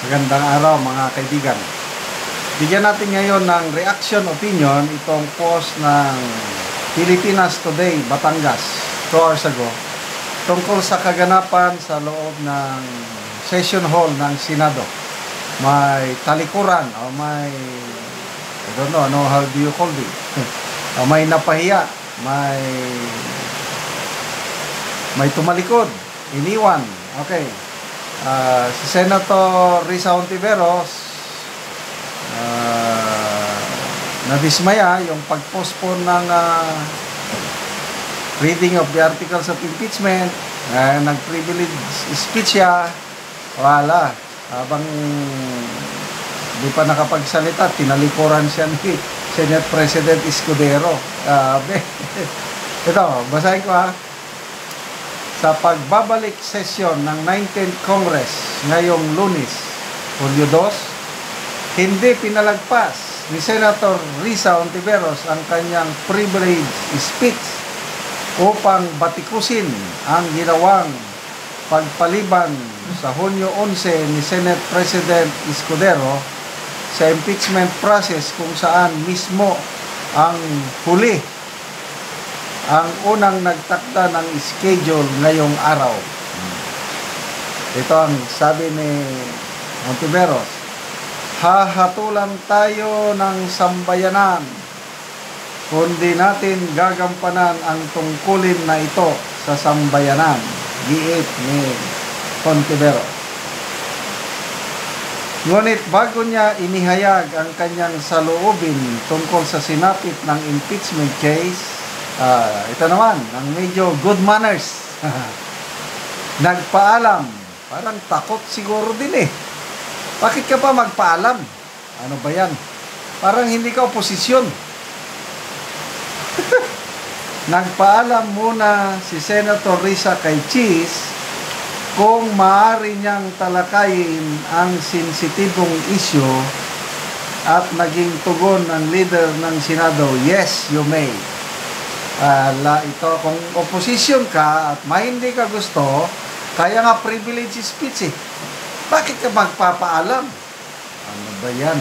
Magandang araw mga kaibigan. Bigyan natin ngayon ng reaction opinion itong post ng Pilipinas Today, Batangas, 2 hours ago, tungkol sa kaganapan sa loob ng session hall ng Senado. May talikuran o may, I don't know, how do you call it? May napahiya, may tumalikod, iniwan. Okay. Si Senator Risa Hontiveros nadismaya yung pag-postpone ng reading of the articles of impeachment. Nag-privilege speech siya. Wala. Habang di pa nakapagsalita, tinalikuran siya ni Senate President Escudero. Ito, basahin ko Sa pagbabalik sesyon ng 19th Congress ngayong Lunes, Hulyo 2, hindi pinalagpas ni Senator Risa Hontiveros ang kanyang privilege speech upang batikusin ang ginawang pagpaliban sa Hunyo 11 ni Senate President Escudero sa impeachment process kung saan mismo ang huli ang unang nagtakda ng schedule ngayong araw. Ito ang sabi ni Hontiveros, hahatulan tayo ng sambayanan kundi natin gagampanan ang tungkulin na ito sa sambayanan, giit ni Hontiveros. Ngunit bago niya inihayag ang kanyang saloobin tungkol sa sinapit ng impeachment case, ito naman, ang medyo good manners. Nagpaalam. Parang takot siguro din Bakit ka pa magpaalam? Ano ba yan? Parang hindi ka oposisyon. Nagpaalam muna si Senator Risa kay Cheese kung maaari niyang talakayin ang sensitibong issue at naging tugon ng leader ng Senado, yes, you may. Ito, kung opposition ka at may hindi ka gusto, kaya nga privilege speech Bakit ka magpapaalam? Ano ba yan?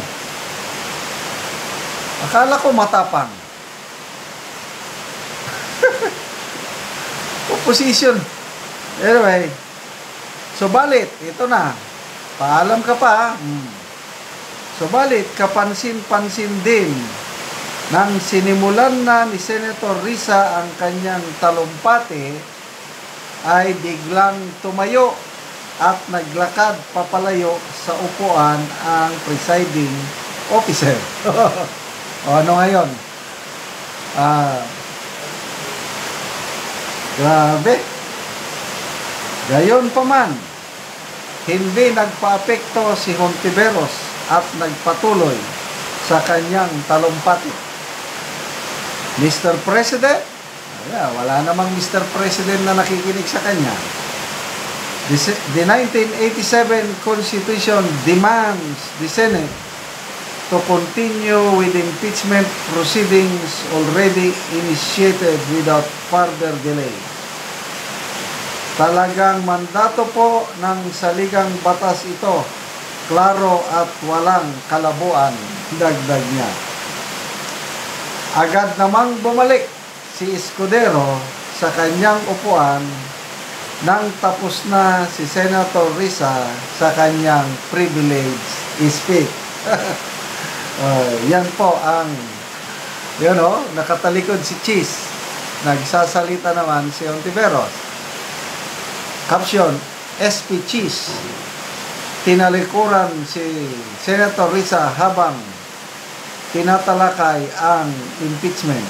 Akala ko matapang. Opposition. Anyway, subalit, ito na. Paalam ka pa. Subalit, kapansin-pansin din nang sinimulan na ni Senator Risa ang kanyang talumpati, ay biglang tumayo at naglakad papalayo sa upuan ang presiding officer. Ano ngayon? Grabe. Gayon pa man, hindi nagpaapekto si Hontiveros at nagpatuloy sa kanyang talumpati. Mr. President, wala namang Mr. President na nakikinig sa kanya. The 1987 Constitution demands the Senate to continue with impeachment proceedings already initiated without further delay. Talagang mandato po ng saligang batas ito, klaro at walang kalabuan, dagdag niya. Agad namang bumalik si Escudero sa kanyang upuan nang tapos na si Senator Risa sa kanyang privilege speech. Yan po ang, nakatalikod si Cheese. Nagsasalita naman si Hontiveros. Caption, SP Cheese. Tinalikuran si Senator Risa habang tinatalakay ang impeachment.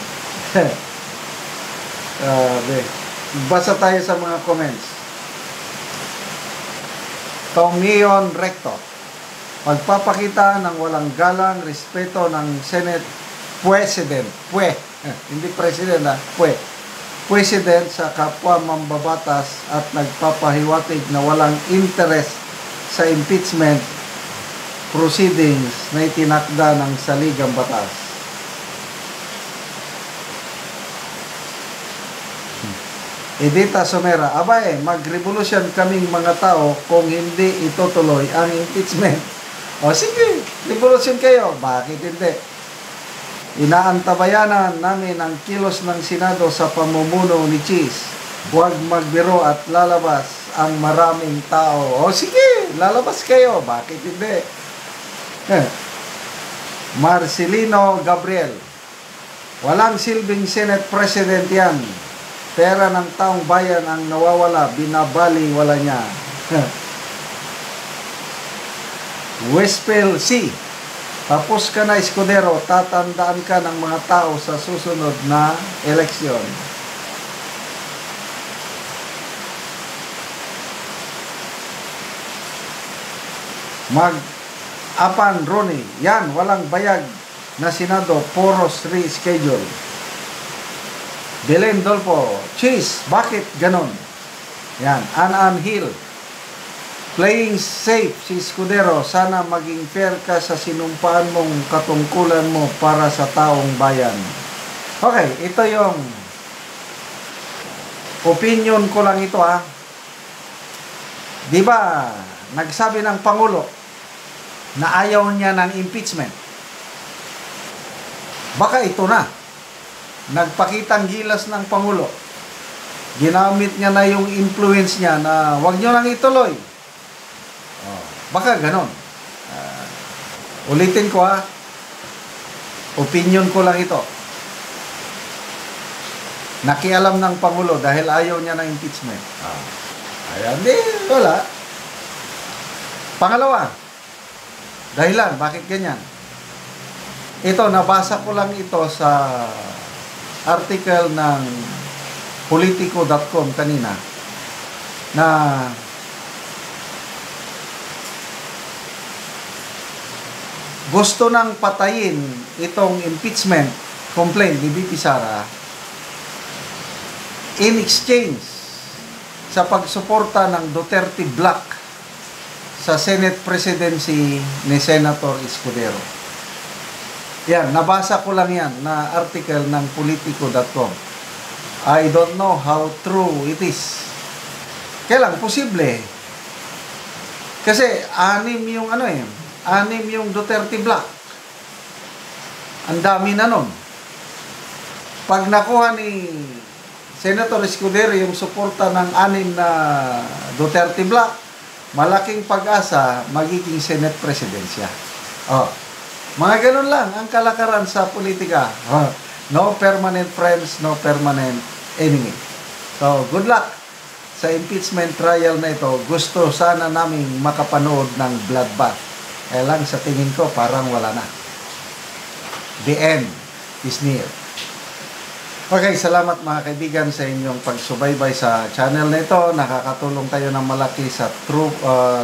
Basa tayo sa mga comments. Tomion Recto, magpapakita ng walang galang respeto ng Senate President, hindi President President sa kapwa mambabatas at nagpapahiwatig na walang interest sa impeachment proceedings na itinakda ng saligang batas. Edita Somera, abay, mag-revolution kaming mga tao kung hindi itutuloy ang impeachment. O sige, revolution kayo. Bakit hindi? Inaantabayanan namin ang kilos ng Senado sa pamumuno ni Cheese. Huwag magbiro at lalabas ang maraming tao. O sige, lalabas kayo. Bakit hindi? Marcelino Gabriel, walang silbing Senate President yan. Pera ng taong bayan ang nawawala, binabali wala niya. Westfield C. Tapos ka na, Escudero, tatandaan ka ng mga tao sa susunod na eleksyon. Apan Ronnie, yan, walang bayag na Senado, poros reschedule. Belen Dolpo, Cheese, bakit ganon? Yan, Anan Hill, playing safe si Escudero, sana maging fair ka sa sinumpaan mong katungkulan mo para sa taong bayan. Okay, ito yung opinion ko lang ito ha. Di ba, nagsabi ng Pangulo na ayaw niya ng impeachment. Baka ito na. Nagpakitang gilas ng Pangulo. Ginamit niya na yung influence niya na wag niyo nang ituloy. Baka ganon. Ulitin ko ha. Opinion ko lang ito. Nakialam ng Pangulo dahil ayaw niya ng impeachment. Ayan, di, wala. Pangalawa, dahilan, bakit ganyan? Ito, nabasa ko lang ito sa article ng politico.com kanina na gusto nang patayin itong impeachment complaint ni BP Sara in exchange sa pagsuporta ng Duterte Black sa Senate presidency ni Senator Escudero. Yan, nabasa ko lang yan na article ng politico.com. I don't know how true it is. Kailang, posible. Kasi, anim yung Duterte Black. Ang dami na nun. Pag nakuha ni Senator Escudero yung suporta ng anim na Duterte Black, malaking pag-asa magiging Senate Presidensya. Mga ganun lang ang kalakaran sa politika. No permanent friends, no permanent enemy. So, good luck sa impeachment trial na ito. Gusto sana naming makapanood ng bloodbath. Kaya lang sa tingin ko parang wala na. The end is near. Okay, salamat mga kaibigan sa inyong pagsubaybay sa channel na ito. Nakakatulong tayo ng malaki sa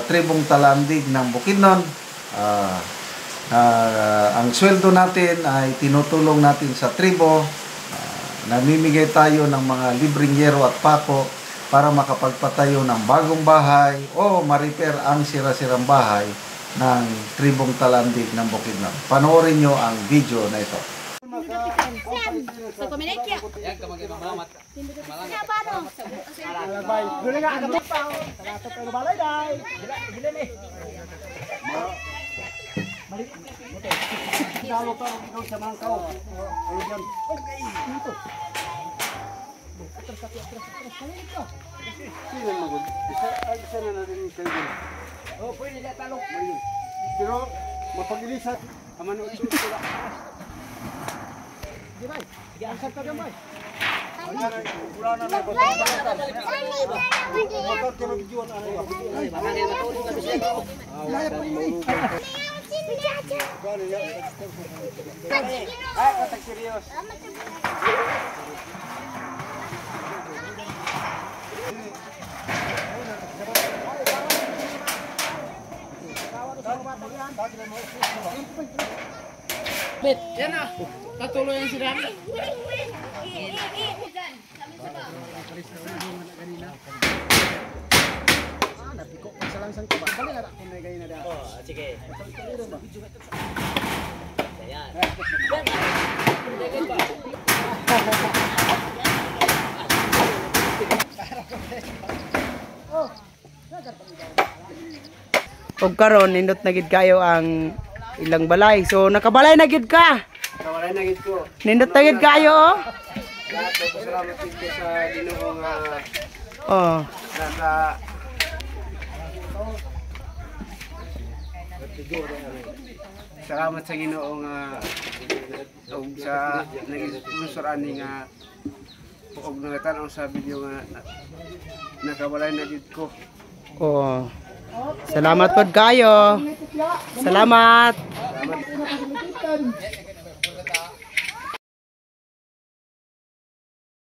tribong talandig ng Bukidnon. Ang sweldo natin ay tinutulong natin sa tribo. Namimigay tayo ng mga libreng yero at pako para makapagpatayo ng bagong bahay o ma-repair ang sira-sirang bahay ng tribong talandig ng Bukidnon. Panoorin nyo ang video na ito. Pero mapag-ilisan aman ulit sila. Di ba? Diyan ka gamay. Wala na na. Motor ka magjuan ano ba? Ay, katak serius. Bet, yan na. Patuloy ang sila. Napiko pa sa langsang ko ba? Bali na kung may ganyan na da. Oh, sige. Ayan. Og karon nindot na gid kayo ang ilang balay. So nakabalay na gid ka. Kawalan na gid ko. Nindot na gid kayo oh. Lahat po salamat dito sa Ginoo nga Oh. nasa salamat sa Ginoo nga og sa nag-sponsor ani nga og nagatan sa video nga nakabalay na gid ko. Oh. Salamat pod kayo. Salamat. Salamat.